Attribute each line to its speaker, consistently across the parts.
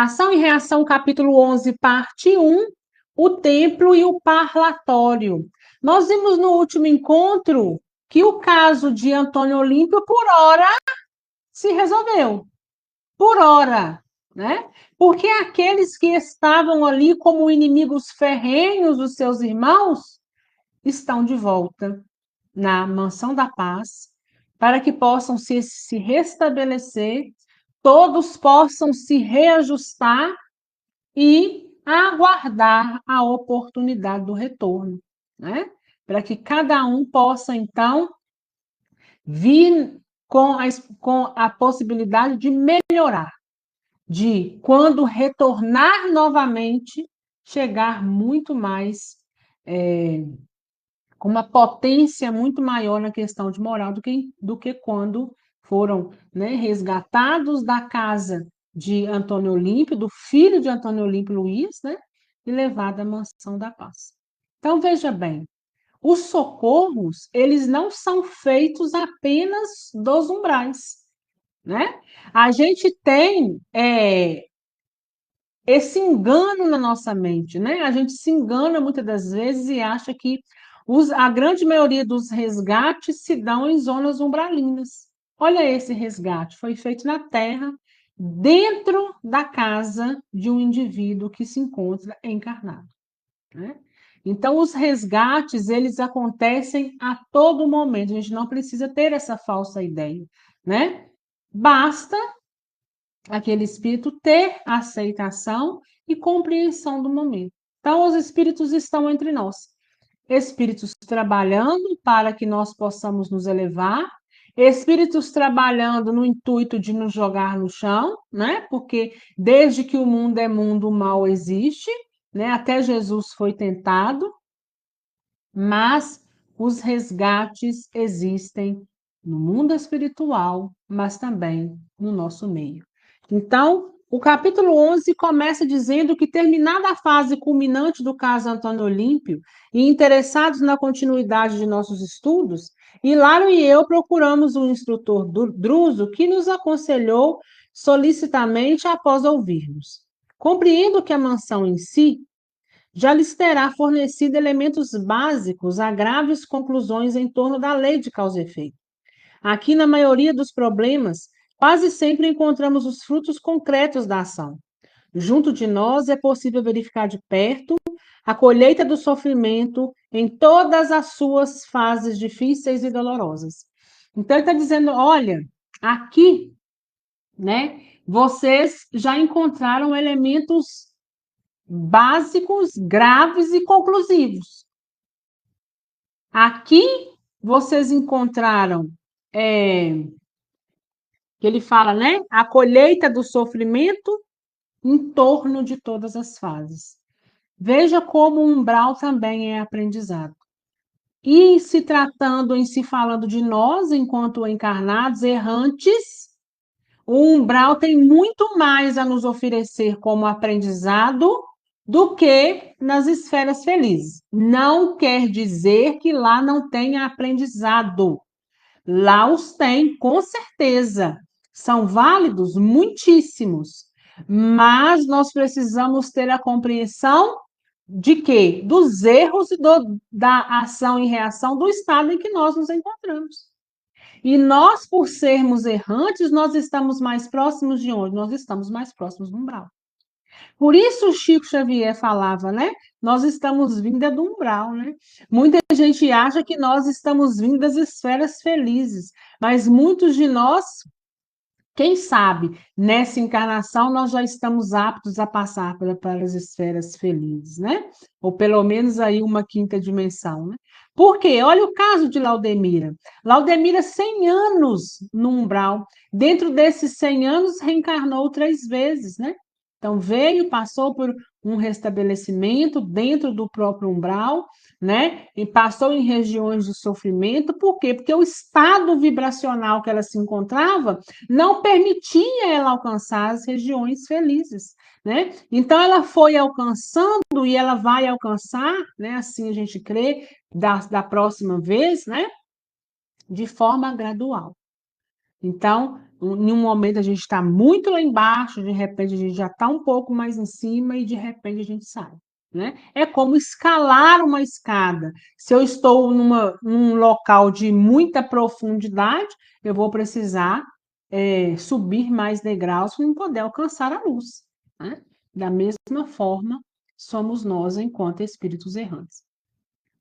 Speaker 1: Ação e reação, capítulo 11, parte 1, o templo e o parlatório. Nós vimos no último encontro que o caso de Antônio Olímpio, por hora, se resolveu. Por hora, né? Porque aqueles que estavam ali como inimigos ferrenhos dos seus irmãos estão de volta na mansão da paz, para que possam se restabelecer, todos possam se reajustar e aguardar a oportunidade do retorno, né? Para que cada um possa, então, vir com a possibilidade de melhorar, de, quando retornar novamente, chegar muito mais, com uma potência muito maior na questão de moral do que quando foram, né, resgatados da casa de Antônio Olímpio, do filho de Antônio Olímpio Luiz, né, e levados à mansão da paz. Então, veja bem, os socorros, eles não são feitos apenas dos umbrais, né? A gente tem esse engano na nossa mente, né? A gente se engana muitas das vezes e acha que a grande maioria dos resgates se dão em zonas umbralinas. Olha esse resgate, foi feito na terra, dentro da casa de um indivíduo que se encontra encarnado, né? Então, os resgates, eles acontecem a todo momento, a gente não precisa ter essa falsa ideia, né? Basta aquele espírito ter aceitação e compreensão do momento. Então, os espíritos estão entre nós. Espíritos trabalhando para que nós possamos nos elevar, espíritos trabalhando no intuito de nos jogar no chão, né? Porque desde que o mundo é mundo, o mal existe, né? Até Jesus foi tentado, mas os resgates existem no mundo espiritual, mas também no nosso meio. Então, o capítulo 11 começa dizendo que, terminada a fase culminante do caso Antônio Olímpio e interessados na continuidade de nossos estudos, Hilário e eu procuramos o instrutor Druso, que nos aconselhou solicitamente após ouvirmos. Compreendo que a mansão em si já lhes terá fornecido elementos básicos a graves conclusões em torno da lei de causa e efeito. Aqui, na maioria dos problemas, quase sempre encontramos os frutos concretos da ação. Junto de nós é possível verificar de perto a colheita do sofrimento em todas as suas fases difíceis e dolorosas. Então, ele está dizendo: olha, aqui, né, vocês já encontraram elementos básicos, graves e conclusivos. Aqui vocês encontraram, que ele fala, né? A colheita do sofrimento em torno de todas as fases. Veja como o umbral também é aprendizado. E se tratando, em se falando de nós, enquanto encarnados, errantes, o umbral tem muito mais a nos oferecer como aprendizado do que nas esferas felizes. Não quer dizer que lá não tenha aprendizado. Lá os tem, com certeza. São válidos, muitíssimos. Mas nós precisamos ter a compreensão de quê? Dos erros da ação e reação do estado em que nós nos encontramos. E nós, por sermos errantes, nós estamos mais próximos de onde? Nós estamos mais próximos do umbral. Por isso o Chico Xavier falava, né? Nós estamos vindo do umbral, né? Muita gente acha que nós estamos vindo das esferas felizes, mas muitos de nós, quem sabe, nessa encarnação nós já estamos aptos a passar para as esferas felizes, né? Ou pelo menos aí uma quinta dimensão, né? Por quê? Olha o caso de Laudemira. Laudemira, 100 anos no umbral. Dentro desses 100 anos, reencarnou 3 vezes, né? Então, veio, passou por um restabelecimento dentro do próprio umbral, né? E passou em regiões de sofrimento. Por quê? Porque o estado vibracional que ela se encontrava não permitia ela alcançar as regiões felizes, né? Então ela foi alcançando e ela vai alcançar, né? Assim a gente crê, da próxima vez, né? De forma gradual. Então, em um momento a gente está muito lá embaixo, de repente a gente já está um pouco mais em cima e de repente a gente sai, né? É como escalar uma escada. Se eu estou num local de muita profundidade, eu vou precisar subir mais degraus para poder alcançar a luz, né? Da mesma forma, somos nós enquanto espíritos errantes.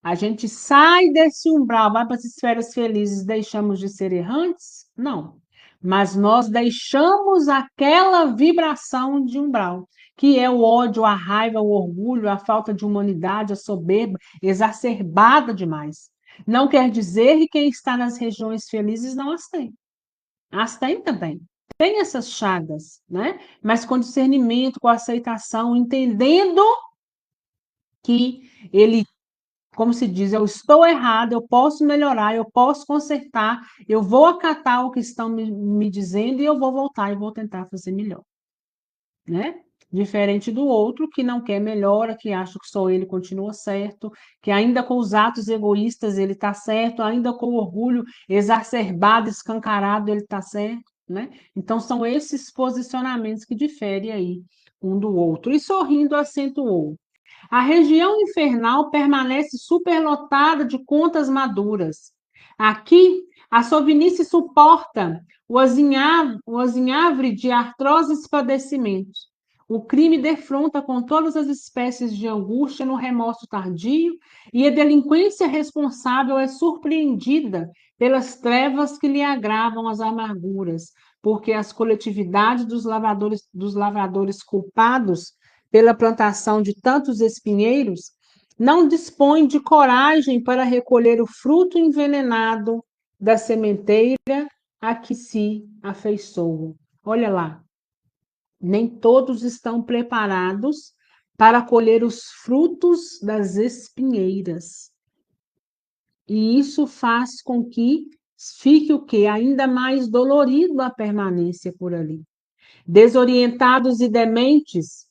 Speaker 1: A gente sai desse umbral, vai para as esferas felizes, deixamos de ser errantes? Não. Mas nós deixamos aquela vibração de umbral, que é o ódio, a raiva, o orgulho, a falta de humanidade, a soberba exacerbada demais. Não quer dizer que quem está nas regiões felizes não as tem. As tem também. Tem essas chagas, né? Mas com discernimento, com aceitação, entendendo que ele, como se diz, eu estou errado, eu posso melhorar, eu posso consertar, eu vou acatar o que estão me dizendo e eu vou voltar e vou tentar fazer melhor, né? Diferente do outro que não quer melhora, que acha que só ele continua certo, que ainda com os atos egoístas ele está certo, ainda com o orgulho exacerbado, escancarado, ele está certo, né? Então são esses posicionamentos que diferem aí um do outro. E sorrindo acentuou. A região infernal permanece superlotada de contas maduras. Aqui, a sovinice suporta o azinhavre de artrosos padecimentos. O crime defronta com todas as espécies de angústia no remorso tardio e a delinquência responsável é surpreendida pelas trevas que lhe agravam as amarguras, porque as coletividades dos lavradores culpados pela plantação de tantos espinheiros, não dispõe de coragem para recolher o fruto envenenado da sementeira a que se afeiçoam. Olha lá, nem todos estão preparados para colher os frutos das espinheiras. E isso faz com que fique o quê? Ainda mais dolorido a permanência por ali. Desorientados e dementes,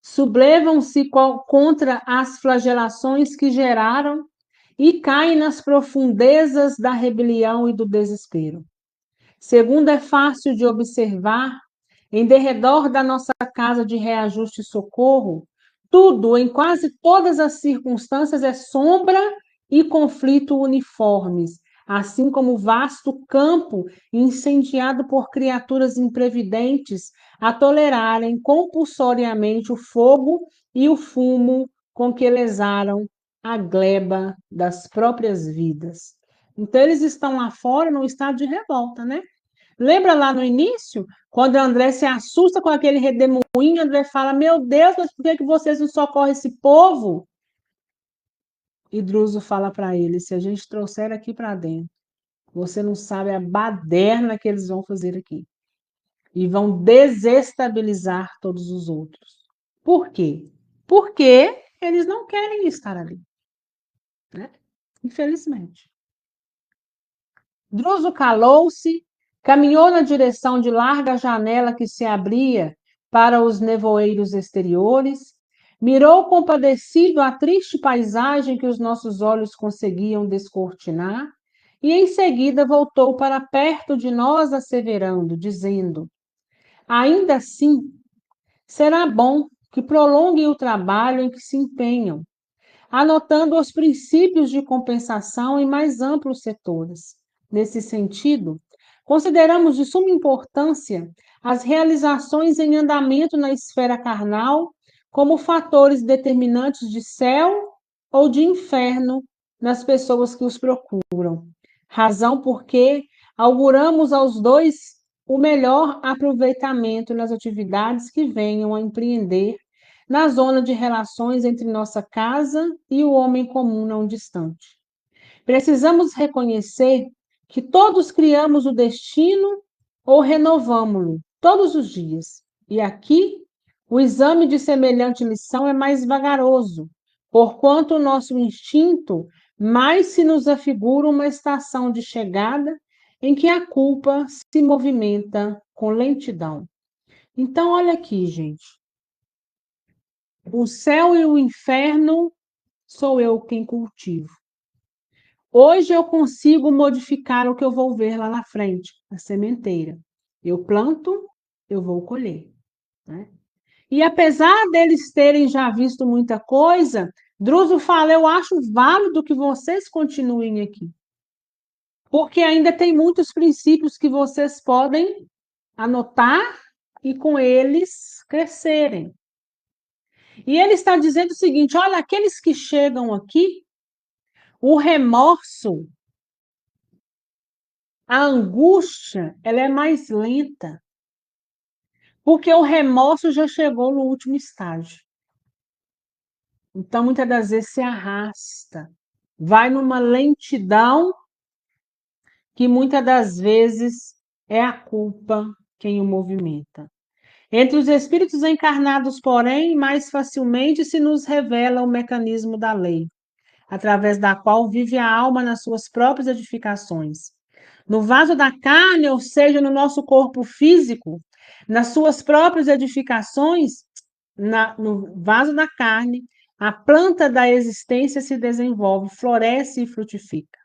Speaker 1: sublevam-se contra as flagelações que geraram e caem nas profundezas da rebelião e do desespero. Segundo é fácil de observar, em derredor da nossa casa de reajuste e socorro, tudo, em quase todas as circunstâncias, é sombra e conflito uniformes, assim como o vasto campo incendiado por criaturas imprevidentes a tolerarem compulsoriamente o fogo e o fumo com que lesaram a gleba das próprias vidas. Então, eles estão lá fora num estado de revolta, né? Lembra lá no início, quando André se assusta com aquele redemoinho, André fala: Meu Deus, mas por que vocês não socorrem esse povo? E Druso fala para ele: Se a gente trouxer aqui para dentro, você não sabe a baderna que eles vão fazer aqui. E vão desestabilizar todos os outros. Por quê? Porque eles não querem estar ali, né? Infelizmente. Druso calou-se, caminhou na direção de larga janela que se abria para os nevoeiros exteriores, mirou compadecido a triste paisagem que os nossos olhos conseguiam descortinar, e em seguida voltou para perto de nós, asseverando, dizendo: Ainda assim, será bom que prolonguem o trabalho em que se empenham, anotando os princípios de compensação em mais amplos setores. Nesse sentido, consideramos de suma importância as realizações em andamento na esfera carnal como fatores determinantes de céu ou de inferno nas pessoas que os procuram. Razão porque auguramos aos dois o melhor aproveitamento nas atividades que venham a empreender na zona de relações entre nossa casa e o homem comum não distante. Precisamos reconhecer que todos criamos o destino ou renovamo-lo todos os dias. E aqui, o exame de semelhante lição é mais vagaroso, porquanto o nosso instinto mais se nos afigura uma estação de chegada em que a culpa se movimenta com lentidão. Então, olha aqui, gente. O céu e o inferno sou eu quem cultivo. Hoje eu consigo modificar o que eu vou ver lá na frente, a sementeira. Eu planto, eu vou colher, né? E apesar deles terem já visto muita coisa, Druso fala, eu acho válido que vocês continuem aqui, porque ainda tem muitos princípios que vocês podem anotar e com eles crescerem. E ele está dizendo o seguinte: olha, aqueles que chegam aqui, o remorso, a angústia, ela é mais lenta, porque o remorso já chegou no último estágio. Então, muitas das vezes se arrasta, vai numa lentidão que muitas das vezes é a culpa quem o movimenta. Entre os espíritos encarnados, porém, mais facilmente se nos revela o mecanismo da lei, através da qual vive a alma nas suas próprias edificações. No vaso da carne, ou seja, no nosso corpo físico, nas suas próprias edificações, no vaso da carne, a planta da existência se desenvolve, floresce e frutifica.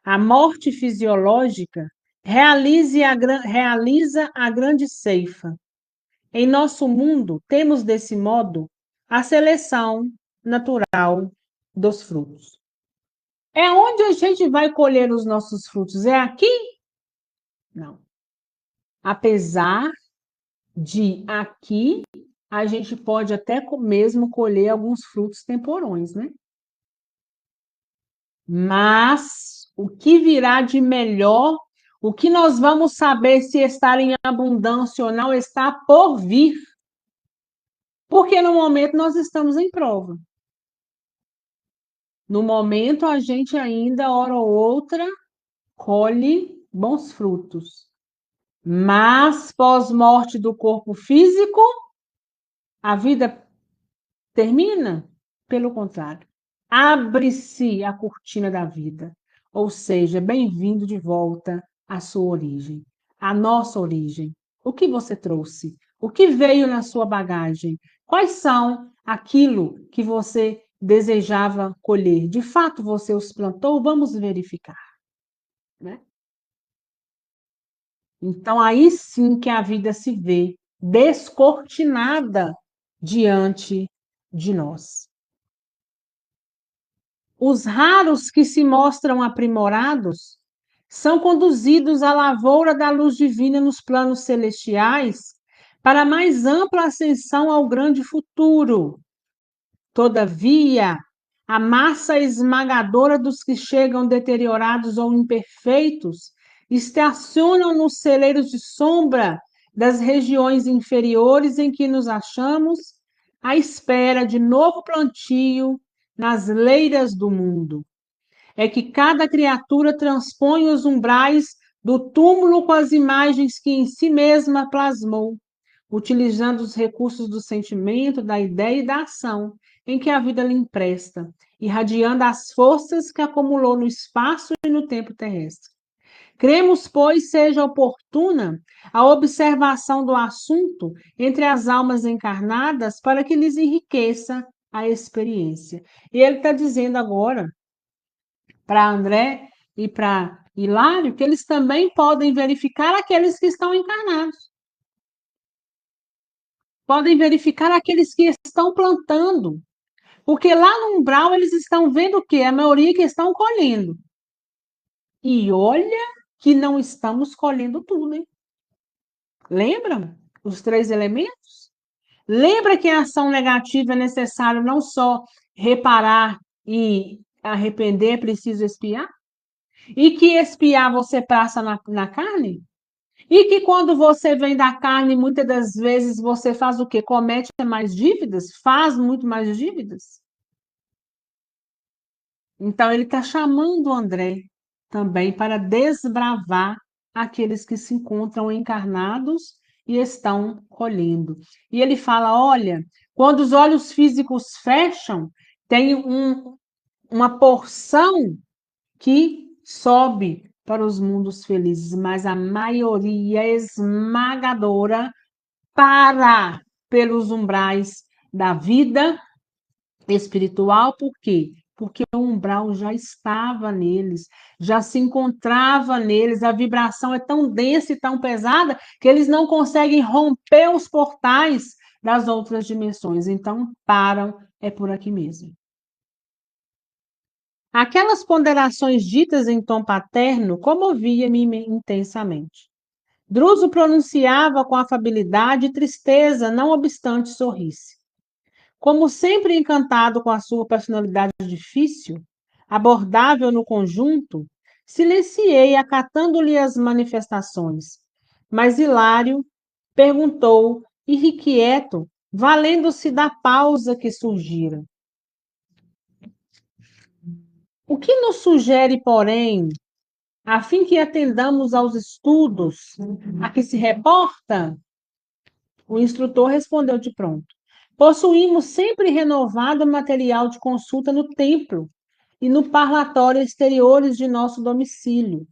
Speaker 1: A morte fisiológica realiza a grande ceifa. Em nosso mundo, temos desse modo a seleção natural dos frutos. É onde a gente vai colher os nossos frutos? É aqui? Não. Apesar de aqui a gente pode até mesmo colher alguns frutos temporões, né? Mas o que virá de melhor, o que nós vamos saber se estar em abundância ou não, está por vir. Porque no momento nós estamos em prova. No momento a gente ainda, hora ou outra, colhe bons frutos. Mas pós-morte do corpo físico, a vida termina? Pelo contrário, abre-se a cortina da vida. Ou seja, bem-vindo de volta à sua origem, à nossa origem. O que você trouxe? O que veio na sua bagagem? Quais são aquilo que você desejava colher? De fato, você os plantou? Vamos verificar, né? Então, aí sim que a vida se vê descortinada diante de nós. Os raros que se mostram aprimorados são conduzidos à lavoura da luz divina nos planos celestiais para mais ampla ascensão ao grande futuro. Todavia, a massa esmagadora dos que chegam deteriorados ou imperfeitos estacionam nos celeiros de sombra das regiões inferiores em que nos achamos, à espera de novo plantio nas leiras do mundo. É que cada criatura transpõe os umbrais do túmulo com as imagens que em si mesma plasmou, utilizando os recursos do sentimento, da ideia e da ação em que a vida lhe empresta, irradiando as forças que acumulou no espaço e no tempo terrestre. Cremos, pois, seja oportuna a observação do assunto entre as almas encarnadas para que lhes enriqueça a experiência. E ele está dizendo agora para André e para Hilário que eles também podem verificar aqueles que estão encarnados. Podem verificar aqueles que estão plantando. Porque lá no umbral eles estão vendo o quê? A maioria que estão colhendo. E olha que não estamos colhendo tudo, hein? Lembra os 3 elementos? Lembra que a ação negativa é necessário não só reparar e arrepender, é preciso expiar? E que expiar você passa na carne? E que quando você vem da carne, muitas das vezes você faz o quê? Comete mais dívidas? Faz muito mais dívidas? Então, ele está chamando o André também para desbravar aqueles que se encontram encarnados e estão colhendo. E ele fala: olha, quando os olhos físicos fecham, tem uma porção que sobe para os mundos felizes, mas a maioria esmagadora para pelos umbrais da vida espiritual, por quê? porque o umbral já estava neles, já se encontrava neles, a vibração é tão densa e tão pesada que eles não conseguem romper os portais das outras dimensões, então param, é por aqui mesmo. Aquelas ponderações ditas em tom paterno comovia-me intensamente. Druso pronunciava com afabilidade e tristeza, não obstante sorrisse. Como sempre encantado com a sua personalidade difícil, abordável no conjunto, silenciei, acatando-lhe as manifestações. Mas Hilário perguntou, irrequieto, valendo-se da pausa que surgira. O que nos sugere, porém, a fim que atendamos aos estudos a que se reporta? O instrutor respondeu de pronto. Possuímos sempre renovado material de consulta no templo e no parlatório exteriores de nosso domicílio,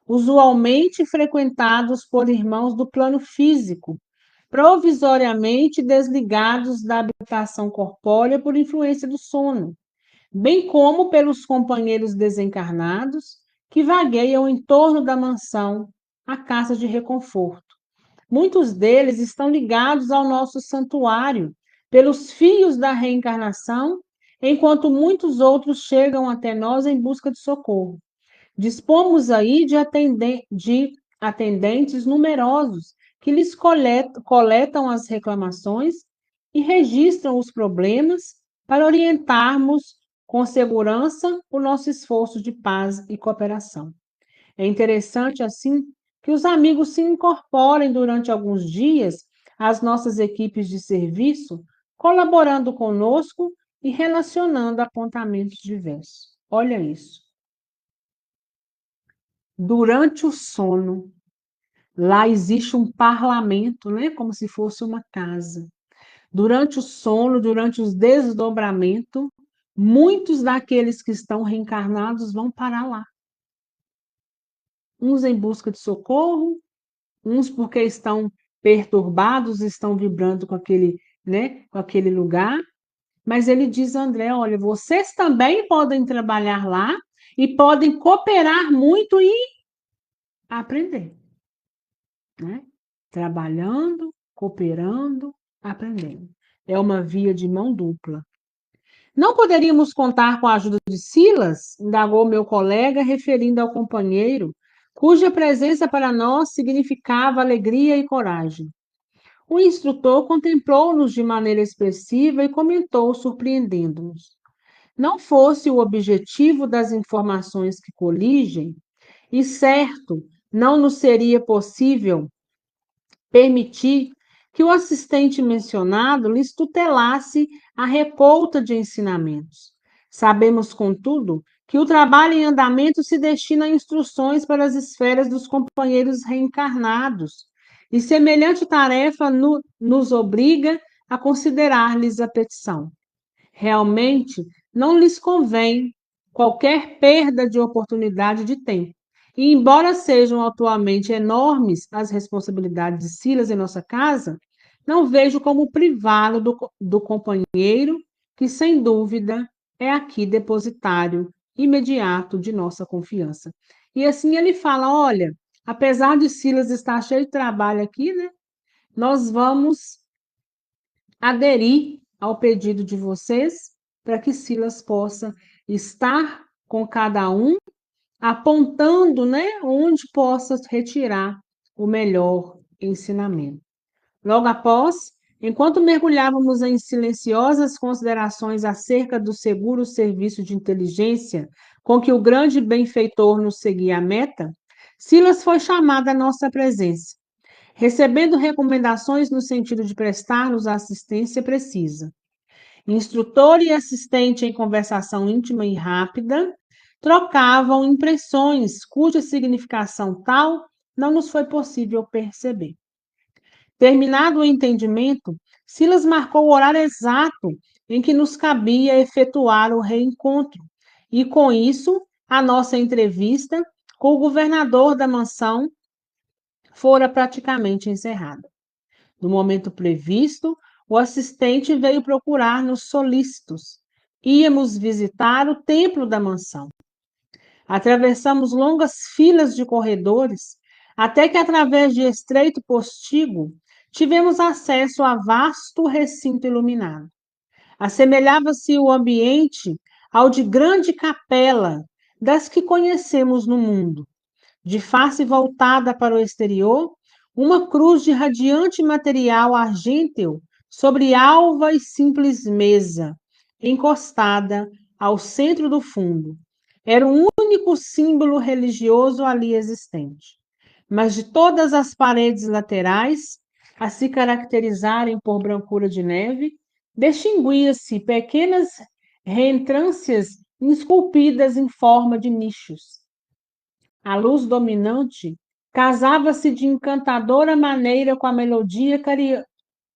Speaker 1: usualmente frequentados por irmãos do plano físico, provisoriamente desligados da habitação corpórea por influência do sono, bem como pelos companheiros desencarnados que vagueiam em torno da mansão, a casa de reconforto. Muitos deles estão ligados ao nosso santuário pelos fios da reencarnação, enquanto muitos outros chegam até nós em busca de socorro. Dispomos aí de atendentes numerosos que lhes coletam as reclamações e registram os problemas para orientarmos com segurança o nosso esforço de paz e cooperação. É interessante, assim, que os amigos se incorporem durante alguns dias às nossas equipes de serviço, colaborando conosco e relacionando apontamentos diversos. Olha isso. Durante o sono, lá existe um parlamento, né? Como se fosse uma casa. Durante o sono, durante os desdobramentos, muitos daqueles que estão reencarnados vão parar lá. Uns em busca de socorro, uns porque estão perturbados, estão vibrando com aquele, né, com aquele lugar. Mas ele diz, André, olha, vocês também podem trabalhar lá e podem cooperar muito e aprender, né? Trabalhando, cooperando, aprendendo. É uma via de mão dupla. Não poderíamos contar com a ajuda de Silas? Indagou meu colega, referindo ao companheiro, cuja presença para nós significava alegria e coragem. O instrutor contemplou-nos de maneira expressiva e comentou, surpreendendo-nos. Não fosse o objetivo das informações que coligem, e certo, não nos seria possível permitir que o assistente mencionado lhes tutelasse a recolta de ensinamentos. Sabemos, contudo, que o trabalho em andamento se destina a instruções para as esferas dos companheiros reencarnados, e semelhante tarefa nos obriga a considerar-lhes a petição. Realmente, não lhes convém qualquer perda de oportunidade de tempo. E, embora sejam atualmente enormes as responsabilidades de Silas em nossa casa, não vejo como privá-lo do companheiro, que, sem dúvida, é aqui depositário imediato de nossa confiança. E assim ele fala: olha, apesar de Silas estar cheio de trabalho aqui, né, nós vamos aderir ao pedido de vocês para que Silas possa estar com cada um, apontando, né, onde possa retirar o melhor ensinamento. Logo após, enquanto mergulhávamos em silenciosas considerações acerca do seguro serviço de inteligência com que o grande benfeitor nos seguia à meta, Silas foi chamado à nossa presença, recebendo recomendações no sentido de prestar-nos a assistência precisa. Instrutor e assistente em conversação íntima e rápida, trocavam impressões cuja significação tal não nos foi possível perceber. Terminado o entendimento, Silas marcou o horário exato em que nos cabia efetuar o reencontro, e com isso, a nossa entrevista com o governador da mansão fora praticamente encerrada. No momento previsto, o assistente veio procurar-nos solícitos, Íamos visitar o templo da mansão. Atravessamos longas filas de corredores, até que, através de estreito postigo, tivemos acesso a vasto recinto iluminado. Assemelhava-se o ambiente ao de grande capela das que conhecemos no mundo. De face voltada para o exterior, uma cruz de radiante material argênteo sobre alva e simples mesa, encostada ao centro do fundo. Era o único símbolo religioso ali existente. Mas de todas as paredes laterais, a se caracterizarem por brancura de neve, distinguia-se pequenas reentrâncias esculpidas em forma de nichos. A luz dominante casava-se de encantadora maneira com a melodia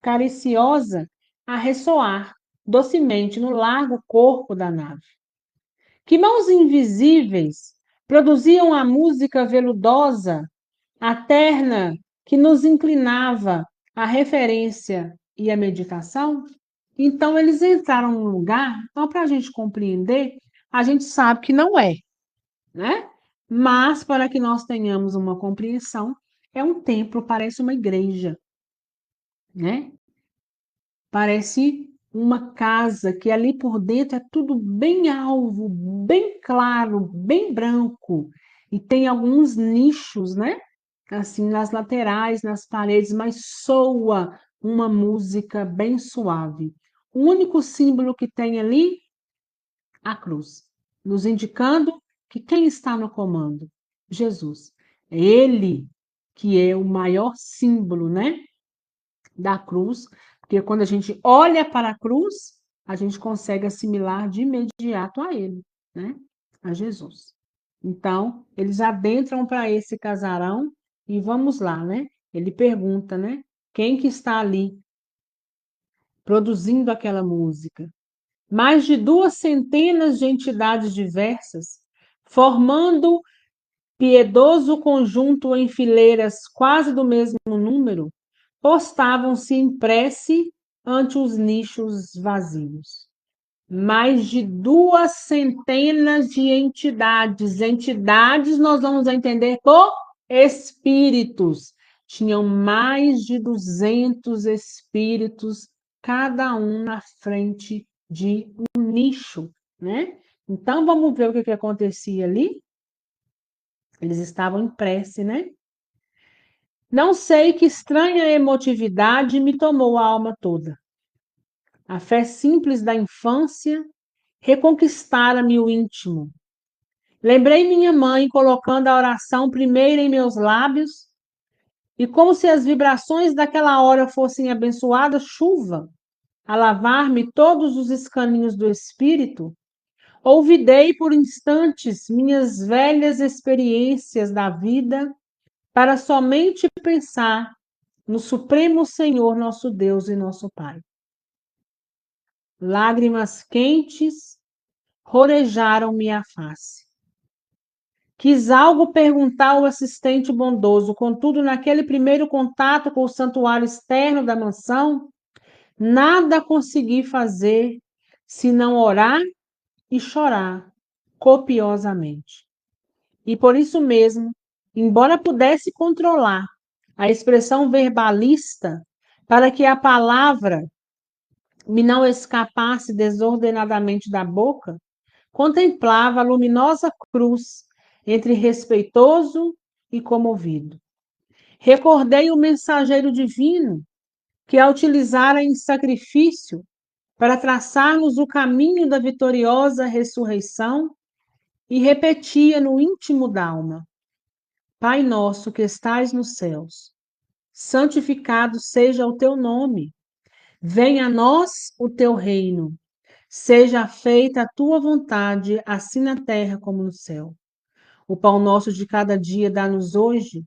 Speaker 1: cariciosa a ressoar docemente no largo corpo da nave. Que mãos invisíveis produziam a música veludosa, a terna que nos inclinava à referência e à meditação? Então, eles entraram num lugar, então, para a gente compreender, a gente sabe que não é, né? Mas, para que nós tenhamos uma compreensão, é um templo, parece uma igreja, né? Parece uma casa que ali por dentro é tudo bem alvo, bem claro, bem branco. E tem alguns nichos, né? Assim, nas laterais, nas paredes, mas soa uma música bem suave. O único símbolo que tem ali, a cruz, nos indicando que quem está no comando? Jesus. É ele que é o maior símbolo, né, da cruz, porque quando a gente olha para a cruz, a gente consegue assimilar de imediato a ele, né, a Jesus. Então, eles adentram para esse casarão e vamos lá, né? Ele pergunta, né? Quem que está ali produzindo aquela música? Mais de 200 de entidades diversas, formando piedoso conjunto em fileiras quase do mesmo número, postavam-se em prece ante os nichos vazios. Mais de 200 de entidades. Entidades nós vamos entender por espíritos. Tinham mais de 200 espíritos, cada um na frente de um nicho, né? Então vamos ver o que acontecia ali. Eles estavam em prece, né? Não sei que estranha emotividade me tomou a alma toda. A fé simples da infância reconquistara-me o íntimo. Lembrei minha mãe colocando a oração primeiro em meus lábios, e como se as vibrações daquela hora fossem abençoada chuva, a lavar-me todos os escaninhos do espírito, olvidei por instantes minhas velhas experiências da vida para somente pensar no Supremo Senhor, nosso Deus e nosso Pai. Lágrimas quentes rorejaram-me a face. Quis algo perguntar ao assistente bondoso, contudo, naquele primeiro contato com o santuário externo da mansão, nada consegui fazer senão orar e chorar copiosamente. E por isso mesmo, embora pudesse controlar a expressão verbalista para que a palavra me não escapasse desordenadamente da boca, contemplava a luminosa cruz entre respeitoso e comovido. Recordei o mensageiro divino que a utilizara em sacrifício para traçar-nos o caminho da vitoriosa ressurreição e repetia no íntimo d'alma: Pai nosso que estais nos céus, santificado seja o teu nome, venha a nós o teu reino, seja feita a tua vontade, assim na terra como no céu. O pão nosso de cada dia dá-nos hoje.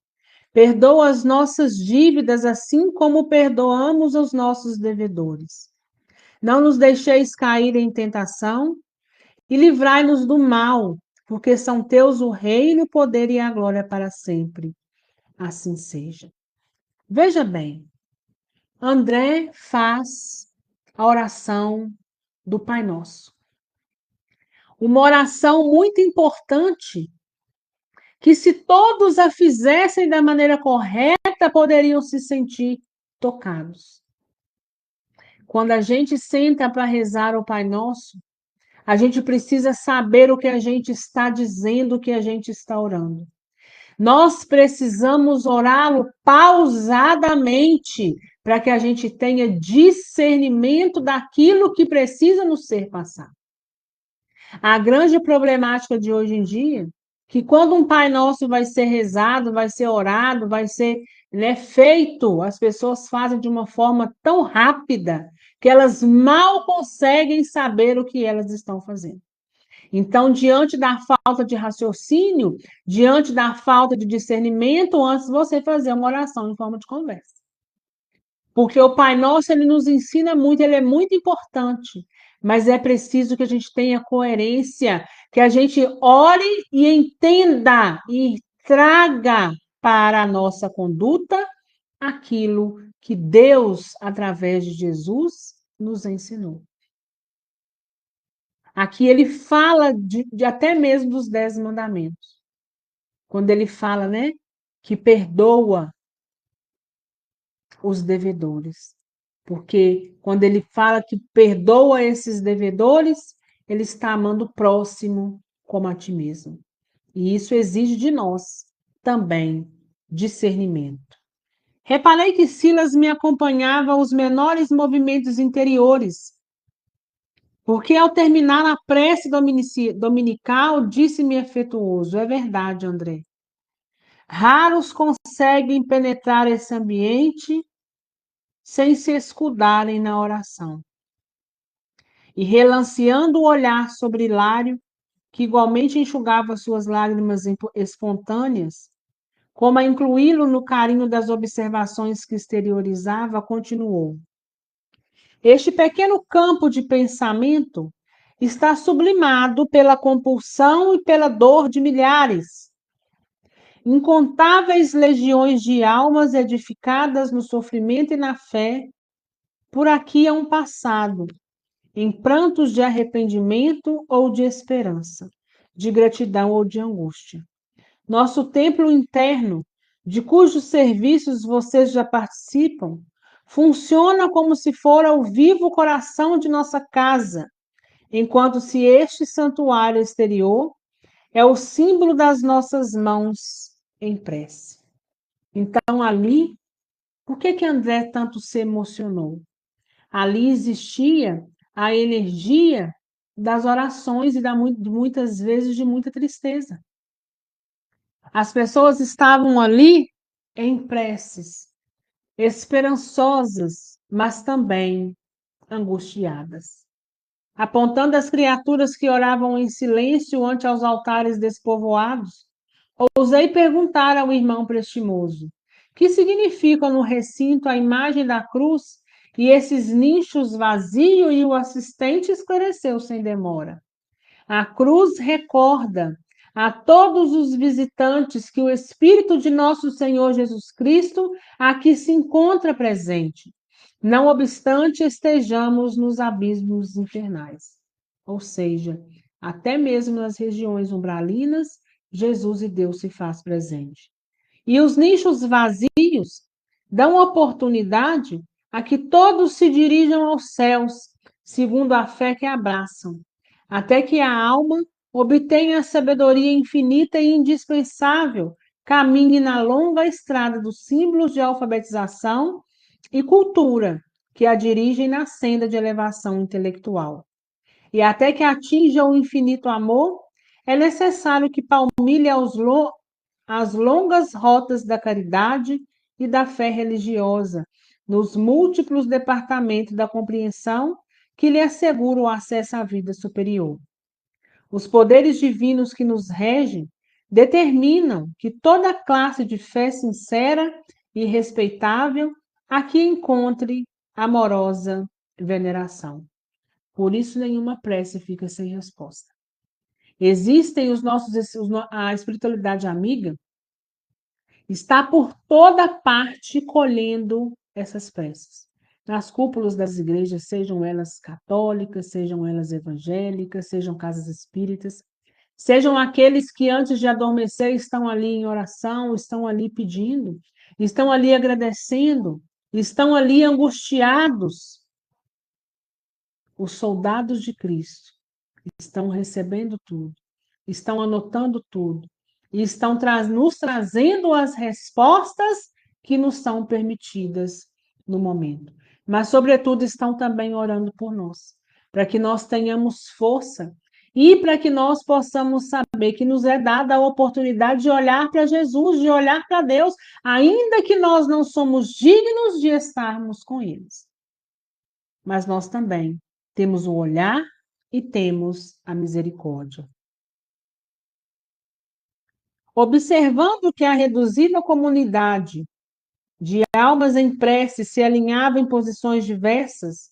Speaker 1: Perdoa as nossas dívidas, assim como perdoamos aos nossos devedores. Não nos deixeis cair em tentação e livrai-nos do mal, porque são teus o reino, o poder e a glória para sempre. Assim seja. Veja bem, André faz a oração do Pai Nosso. Uma oração muito importante, que se todos a fizessem da maneira correta, poderiam se sentir tocados. Quando a gente senta para rezar o Pai Nosso, a gente precisa saber o que a gente está dizendo, o que a gente está orando. Nós precisamos orá-lo pausadamente, para que a gente tenha discernimento daquilo que precisa nos ser passado. A grande problemática de hoje em dia, que quando um Pai Nosso vai ser rezado, vai ser orado, vai ser, né, feito, as pessoas fazem de uma forma tão rápida que elas mal conseguem saber o que elas estão fazendo. Então, diante da falta de raciocínio, diante da falta de discernimento, antes você fazer uma oração em forma de conversa. Porque o Pai Nosso, ele nos ensina muito, ele é muito importante, mas é preciso que a gente tenha coerência, que a gente ore e entenda e traga para a nossa conduta aquilo que Deus, através de Jesus, nos ensinou. Aqui ele fala de até mesmo dos 10 mandamentos. Quando ele fala, né, que perdoa os devedores. Porque quando ele fala que perdoa esses devedores, ele está amando o próximo como a ti mesmo. E isso exige de nós também discernimento. Reparei que Silas me acompanhava aos menores movimentos interiores, porque ao terminar a prece dominical, disse-me afetuoso: é verdade, André. Raros conseguem penetrar esse ambiente sem se escudarem na oração. E relanceando o olhar sobre Hilário, que igualmente enxugava suas lágrimas espontâneas, como a incluí-lo no carinho das observações que exteriorizava, continuou: este pequeno campo de pensamento está sublimado pela compulsão e pela dor de milhares. Incontáveis legiões de almas edificadas no sofrimento e na fé, por aqui há um passado, em prantos de arrependimento ou de esperança, de gratidão ou de angústia. Nosso templo interno, de cujos serviços vocês já participam, funciona como se fora o vivo coração de nossa casa, enquanto se este santuário exterior é o símbolo das nossas mãos em prece. Então, ali, por que André tanto se emocionou? Ali existia a energia das orações e muitas vezes de muita tristeza. As pessoas estavam ali em preces, esperançosas, mas também angustiadas. Apontando as criaturas que oravam em silêncio ante aos altares despovoados, ousei perguntar ao irmão prestimoso: que significam no recinto a imagem da cruz e esses nichos vazios? E o assistente esclareceu sem demora. A cruz recorda a todos os visitantes que o Espírito de nosso Senhor Jesus Cristo aqui se encontra presente, não obstante estejamos nos abismos infernais. Ou seja, até mesmo nas regiões umbralinas, Jesus e Deus se faz presente. E os nichos vazios dão oportunidade a que todos se dirijam aos céus, segundo a fé que abraçam, até que a alma obtenha a sabedoria infinita e indispensável, caminhe na longa estrada dos símbolos de alfabetização e cultura que a dirigem na senda de elevação intelectual. E até que atinja o infinito amor, é necessário que palmilhe as longas rotas da caridade e da fé religiosa, nos múltiplos departamentos da compreensão que lhe asseguram o acesso à vida superior. Os poderes divinos que nos regem determinam que toda classe de fé sincera e respeitável aqui encontre amorosa veneração. Por isso, nenhuma prece fica sem resposta. Existem a espiritualidade amiga está por toda parte colhendo essas preces. nas cúpulas das igrejas, sejam elas católicas, sejam elas evangélicas, sejam casas espíritas, sejam aqueles que antes de adormecer estão ali em oração, estão ali pedindo, estão ali agradecendo, estão ali angustiados. Os soldados de Cristo estão recebendo tudo, estão anotando tudo e estão nos trazendo as respostas que nos são permitidas no momento. Mas, sobretudo, estão também orando por nós, para que nós tenhamos força e para que nós possamos saber que nos é dada a oportunidade de olhar para Jesus, de olhar para Deus, ainda que nós não somos dignos de estarmos com eles. Mas nós também temos o olhar e temos a misericórdia. Observando que a reduzida comunidade de almas em prece se alinhava em posições diversas,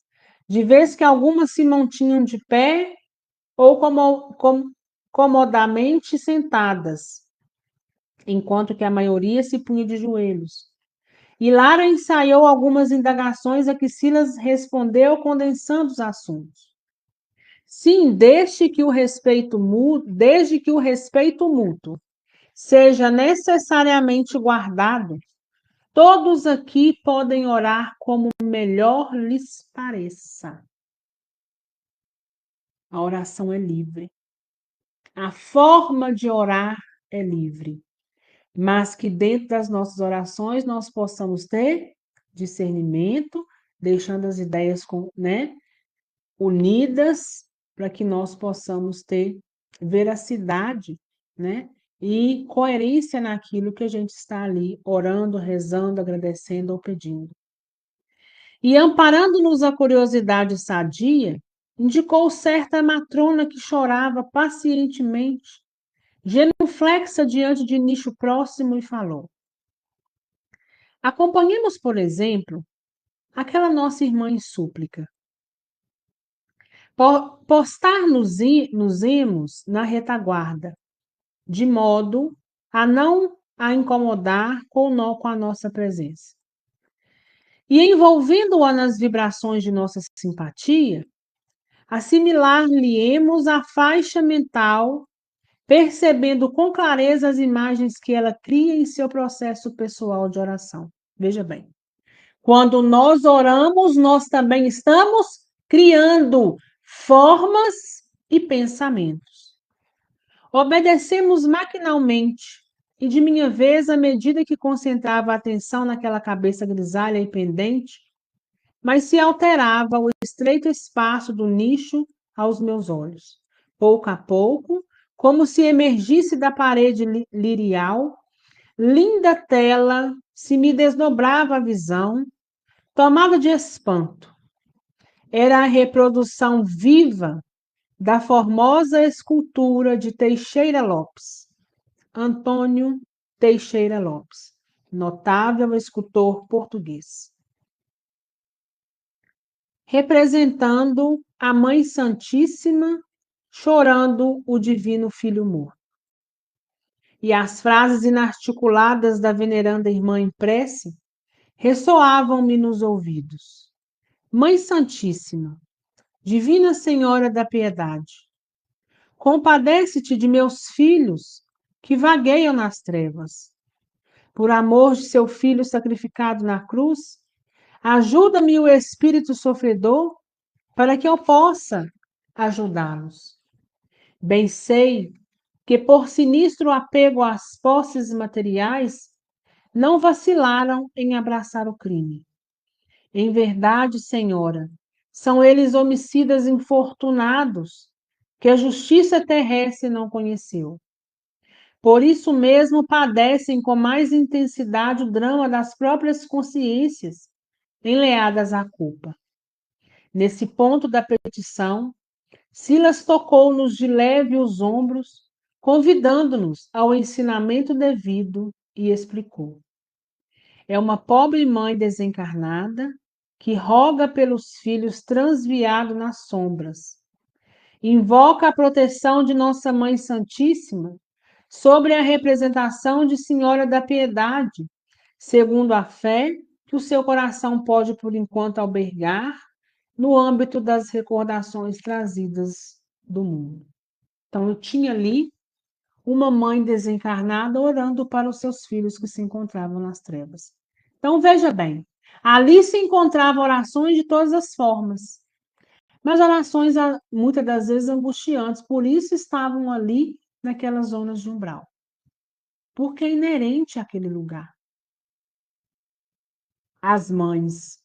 Speaker 1: de vez que algumas se mantinham de pé ou comodamente sentadas, enquanto que a maioria se punha de joelhos. E Lara ensaiou algumas indagações a que Silas respondeu condensando os assuntos. Sim, desde que o respeito mútuo seja necessariamente guardado, todos aqui podem orar como melhor lhes pareça. A oração é livre. A forma de orar é livre. Mas que dentro das nossas orações nós possamos ter discernimento, deixando as ideias unidas, para que nós possamos ter veracidade, né? E coerência naquilo que a gente está ali orando, rezando, agradecendo ou pedindo. E amparando-nos a curiosidade sadia, indicou certa matrona que chorava pacientemente, genuflexa diante de nicho próximo e falou: acompanhemos, por exemplo, aquela nossa irmã em súplica. Postar-nos-emos na retaguarda, de modo a não a incomodar com a nossa presença. E envolvendo-a nas vibrações de nossa simpatia, assimilar-lhe-emos a faixa mental, percebendo com clareza as imagens que ela cria em seu processo pessoal de oração. Veja bem, quando nós oramos, nós também estamos criando formas e pensamentos. Obedecemos maquinalmente, e de minha vez, à medida que concentrava a atenção naquela cabeça grisalha e pendente, mas se alterava o estreito espaço do nicho aos meus olhos. Pouco a pouco, como se emergisse da parede lirial, linda tela se me desdobrava a visão, tomada de espanto. Era a reprodução viva da formosa escultura de Teixeira Lopes, Antônio Teixeira Lopes, notável escultor português, representando a Mãe Santíssima chorando o Divino Filho morto. E as frases inarticuladas da veneranda irmã em prece ressoavam-me nos ouvidos. Mãe Santíssima, Divina Senhora da Piedade, compadece-te de meus filhos que vagueiam nas trevas. Por amor de seu filho sacrificado na cruz, ajuda-me o espírito sofredor para que eu possa ajudá-los. Bem sei que, por sinistro apego às posses materiais, não vacilaram em abraçar o crime. Em verdade, Senhora, são eles homicidas infortunados que a justiça terrestre não conheceu. Por isso mesmo padecem com mais intensidade o drama das próprias consciências, enleadas à culpa. Nesse ponto da petição, Silas tocou-nos de leve os ombros, convidando-nos ao ensinamento devido e explicou. É uma pobre mãe desencarnada que roga pelos filhos transviados nas sombras. Invoca a proteção de Nossa Mãe Santíssima sobre a representação de Senhora da Piedade, segundo a fé que o seu coração pode, por enquanto, albergar no âmbito das recordações trazidas do mundo. Então, eu tinha ali uma mãe desencarnada orando para os seus filhos que se encontravam nas trevas. Então, veja bem, ali se encontravam orações de todas as formas, mas orações muitas das vezes angustiantes, por isso estavam ali naquelas zonas de umbral, porque é inerente àquele lugar. As mães.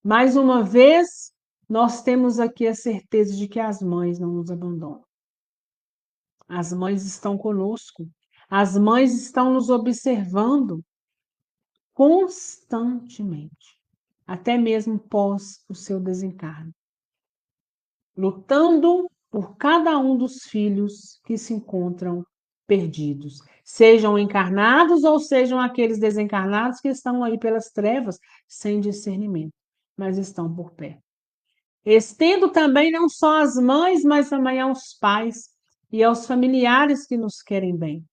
Speaker 1: Mais uma vez, nós temos aqui a certeza de que as mães não nos abandonam. As mães estão conosco. As mães estão nos observando constantemente, até mesmo pós o seu desencarne, lutando por cada um dos filhos que se encontram perdidos, sejam encarnados ou sejam aqueles desencarnados que estão aí pelas trevas sem discernimento, mas estão por perto. Estendo também não só às mães, mas também aos pais e aos familiares que nos querem bem.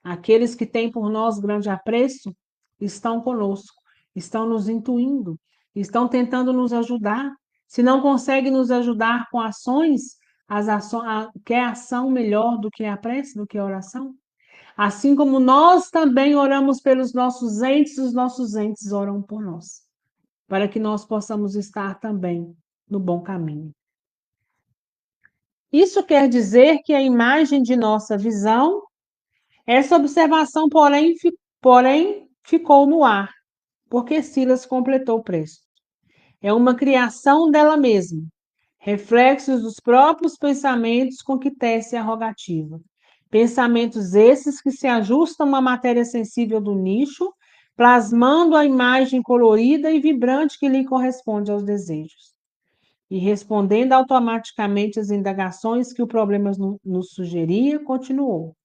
Speaker 1: Aqueles que têm por nós grande apreço estão conosco, estão nos intuindo, estão tentando nos ajudar. Se não conseguem nos ajudar com ações, quer ação melhor do que a prece, do que a oração? Assim como nós também oramos pelos nossos entes, os nossos entes oram por nós, para que nós possamos estar também no bom caminho. Isso quer dizer que a imagem de nossa visão, essa observação, porém ficou no ar, porque Silas completou o preço. É uma criação dela mesma, reflexos dos próprios pensamentos com que tece a rogativa. Pensamentos esses que se ajustam à matéria sensível do nicho, plasmando a imagem colorida e vibrante que lhe corresponde aos desejos. E respondendo automaticamente às indagações que o problema nos sugeria, continuou.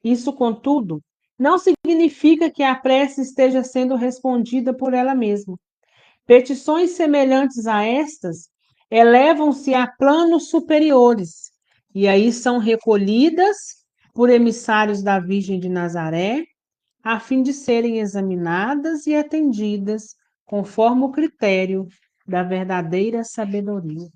Speaker 1: Isso, contudo, não significa que a prece esteja sendo respondida por ela mesma. Petições semelhantes a estas elevam-se a planos superiores, e aí são recolhidas por emissários da Virgem de Nazaré, a fim de serem examinadas e atendidas conforme o critério da verdadeira sabedoria.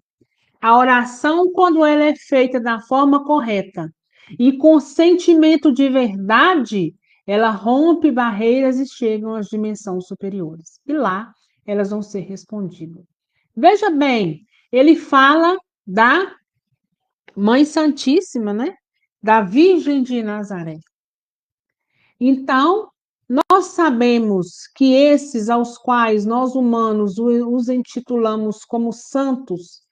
Speaker 1: A oração, quando ela é feita da forma correta e com sentimento de verdade, ela rompe barreiras e chega às dimensões superiores. E lá elas vão ser respondidas. Veja bem, ele fala da Mãe Santíssima, né? Da Virgem de Nazaré. Então, nós sabemos que esses aos quais nós humanos os intitulamos como santos,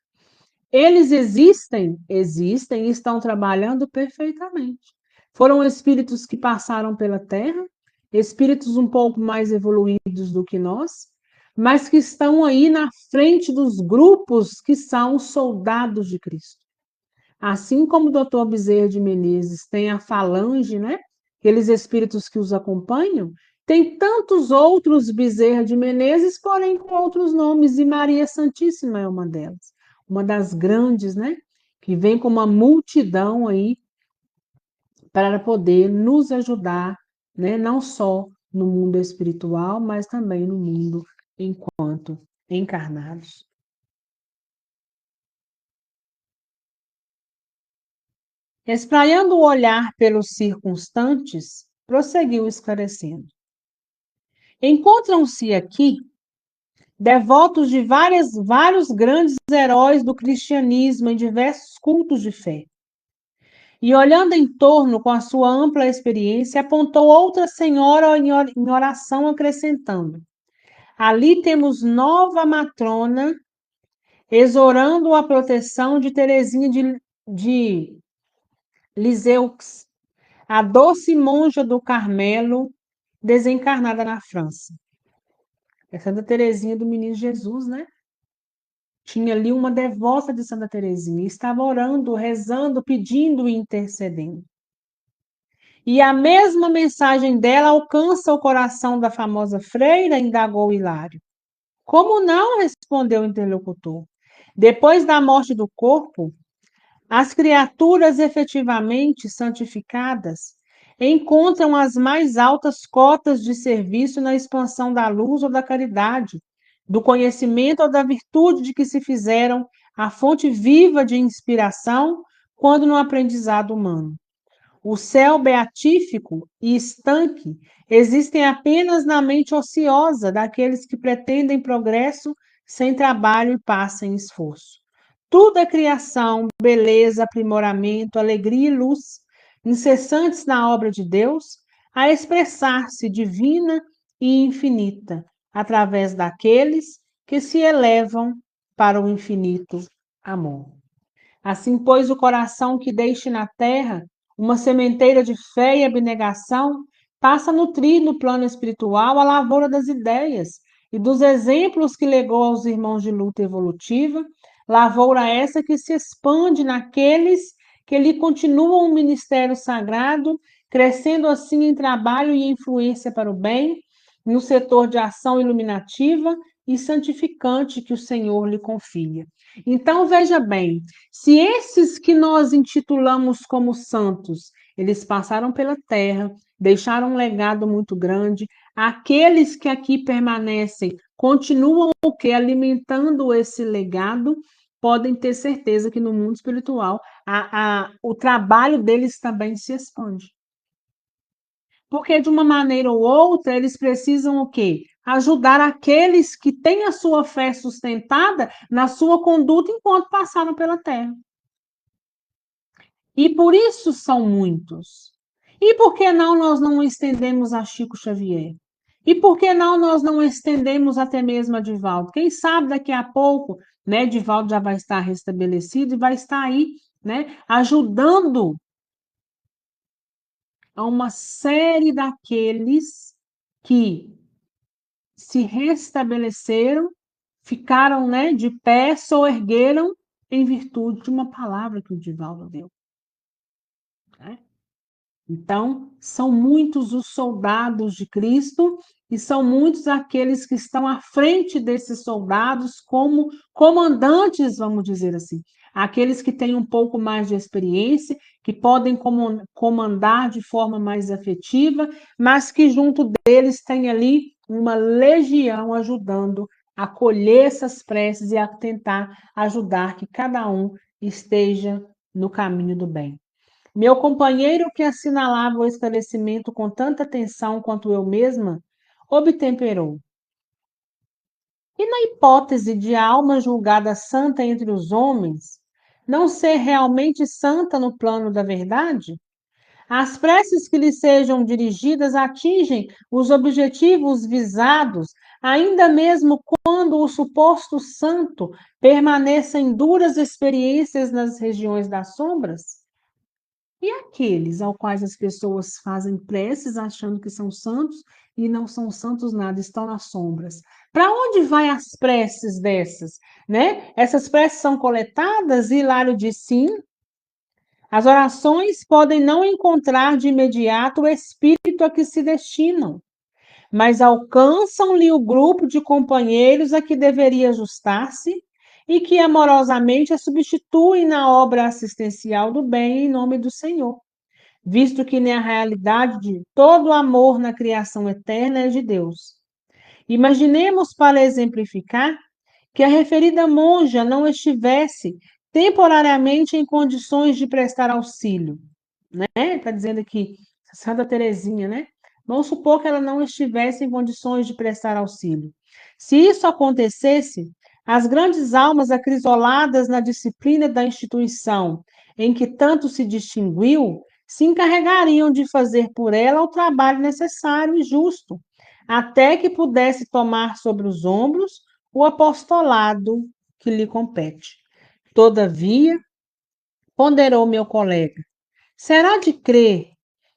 Speaker 1: eles existem e estão trabalhando perfeitamente. Foram espíritos que passaram pela Terra, espíritos um pouco mais evoluídos do que nós, mas que estão aí na frente dos grupos que são os soldados de Cristo. Assim como o doutor Bezerra de Menezes tem a falange, né? Aqueles espíritos que os acompanham, tem tantos outros Bezerra de Menezes, porém com outros nomes, e Maria Santíssima é uma delas, uma das grandes, né? Que vem com uma multidão aí para poder nos ajudar, né? Não só no mundo espiritual, mas também no mundo enquanto encarnados. Espraiando o olhar pelos circunstantes, prosseguiu esclarecendo. Encontram-se aqui devotos de vários grandes heróis do cristianismo em diversos cultos de fé. E olhando em torno com a sua ampla experiência, apontou outra senhora em oração, acrescentando: ali temos nova matrona, exorando a proteção de Teresinha de Lisieux, a doce monja do Carmelo, desencarnada na França. É Santa Teresinha do Menino Jesus, né? Tinha ali uma devota de Santa Teresinha, estava orando, rezando, pedindo e intercedendo. E a mesma mensagem dela alcança o coração da famosa freira, indagou Hilário. Como não? Respondeu o interlocutor. Depois da morte do corpo, as criaturas efetivamente santificadas encontram as mais altas cotas de serviço na expansão da luz ou da caridade, do conhecimento ou da virtude de que se fizeram a fonte viva de inspiração quando no aprendizado humano. O céu beatífico e estanque existem apenas na mente ociosa daqueles que pretendem progresso sem trabalho e paz sem esforço. Tudo é criação, beleza, aprimoramento, alegria e luz, incessantes na obra de Deus, a expressar-se divina e infinita, através daqueles que se elevam para o infinito amor. Assim, pois, o coração que deixe na terra uma sementeira de fé e abnegação passa a nutrir no plano espiritual a lavoura das ideias e dos exemplos que legou aos irmãos de luta evolutiva, lavoura essa que se expande naqueles que lhe continuam o ministério sagrado, crescendo assim em trabalho e influência para o bem, no setor de ação iluminativa e santificante que o Senhor lhe confia. Então, veja bem, se esses que nós intitulamos como santos, eles passaram pela terra, deixaram um legado muito grande, aqueles que aqui permanecem continuam o que alimentando esse legado, podem ter certeza que no mundo espiritual o trabalho deles também se expande. Porque de uma maneira ou outra eles precisam o quê? Ajudar aqueles que têm a sua fé sustentada na sua conduta enquanto passaram pela terra. E por isso são muitos. E por que não nós não estendemos a Chico Xavier? E por que não nós não estendemos até mesmo a Divaldo? Quem sabe daqui a pouco, né, Divaldo já vai estar restabelecido e vai estar aí, né, ajudando a uma série daqueles que se restabeleceram, ficaram, né, de pé, soergueram em virtude de uma palavra que o Divaldo deu. Né? Então, são muitos os soldados de Cristo e são muitos aqueles que estão à frente desses soldados como comandantes, vamos dizer assim. Aqueles que têm um pouco mais de experiência, que podem comandar de forma mais afetiva, mas que junto deles tem ali uma legião ajudando a colher essas preces e a tentar ajudar que cada um esteja no caminho do bem. Meu companheiro, que assinalava o esclarecimento com tanta atenção quanto eu mesma, obtemperou. E na hipótese de a alma julgada santa entre os homens, não ser realmente santa no plano da verdade? As preces que lhe sejam dirigidas atingem os objetivos visados, ainda mesmo quando o suposto santo permaneça em duras experiências nas regiões das sombras? E aqueles aos quais as pessoas fazem preces achando que são santos e não são santos nada, estão nas sombras. Para onde vai as preces dessas, né? Essas preces são coletadas e Hilário diz sim. As orações podem não encontrar de imediato o espírito a que se destinam, mas alcançam-lhe o grupo de companheiros a que deveria ajustar-se e que amorosamente a substituem na obra assistencial do bem em nome do Senhor, visto que na realidade de todo o amor na criação eterna é de Deus. Imaginemos, para exemplificar, que a referida monja não estivesse temporariamente em condições de prestar auxílio, né? Está dizendo aqui, Santa Teresinha, né? Vamos supor que ela não estivesse em condições de prestar auxílio. Se isso acontecesse, as grandes almas acrisoladas na disciplina da instituição em que tanto se distinguiu, se encarregariam de fazer por ela o trabalho necessário e justo, até que pudesse tomar sobre os ombros o apostolado que lhe compete. Todavia, ponderou meu colega, será de crer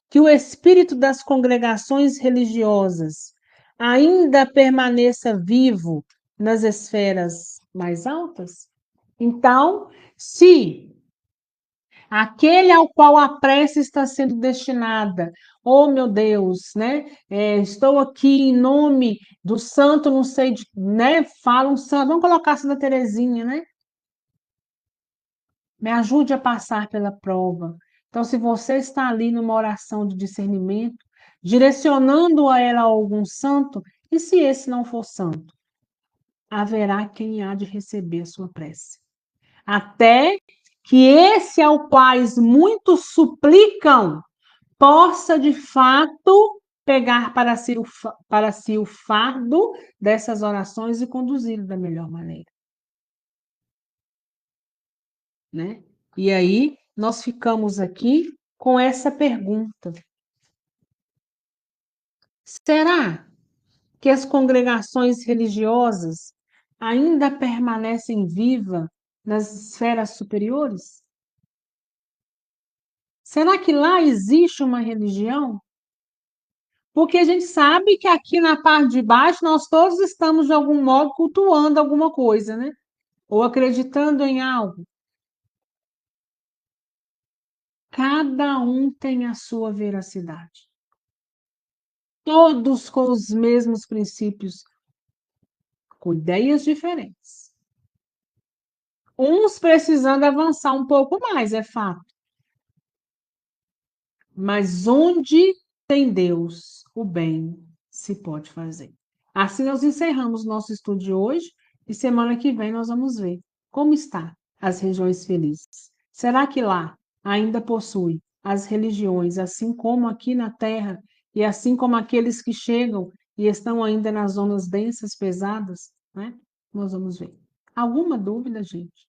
Speaker 1: que o espírito das congregações religiosas ainda permaneça vivo nas esferas mais altas? Então, se aquele ao qual a prece está sendo destinada, oh meu Deus, né? Estou aqui em nome do santo, não sei, né? Fala um santo, vamos colocar Santa Teresinha, né? Me ajude a passar pela prova. Então, se você está ali numa oração de discernimento, direcionando a ela a algum santo, e se esse não for santo, haverá quem há de receber a sua prece. Até que esse ao quais muitos suplicam possa de fato pegar para si o fardo dessas orações e conduzi-lo da melhor maneira, né? E aí nós ficamos aqui com essa pergunta: será que as congregações religiosas ainda permanecem vivas nas esferas superiores? Será que lá existe uma religião? Porque a gente sabe que aqui na parte de baixo nós todos estamos de algum modo cultuando alguma coisa, né? Ou acreditando em algo. Cada um tem a sua veracidade. Todos com os mesmos princípios, com ideias diferentes. Uns precisando avançar um pouco mais, é fato. Mas onde tem Deus, o bem se pode fazer. Assim nós encerramos nosso estudo de hoje e semana que vem nós vamos ver como está as regiões felizes. Será que lá ainda possui as religiões, assim como aqui na Terra, e assim como aqueles que chegam e estão ainda nas zonas densas, pesadas, né? Nós vamos ver. Alguma dúvida, gente?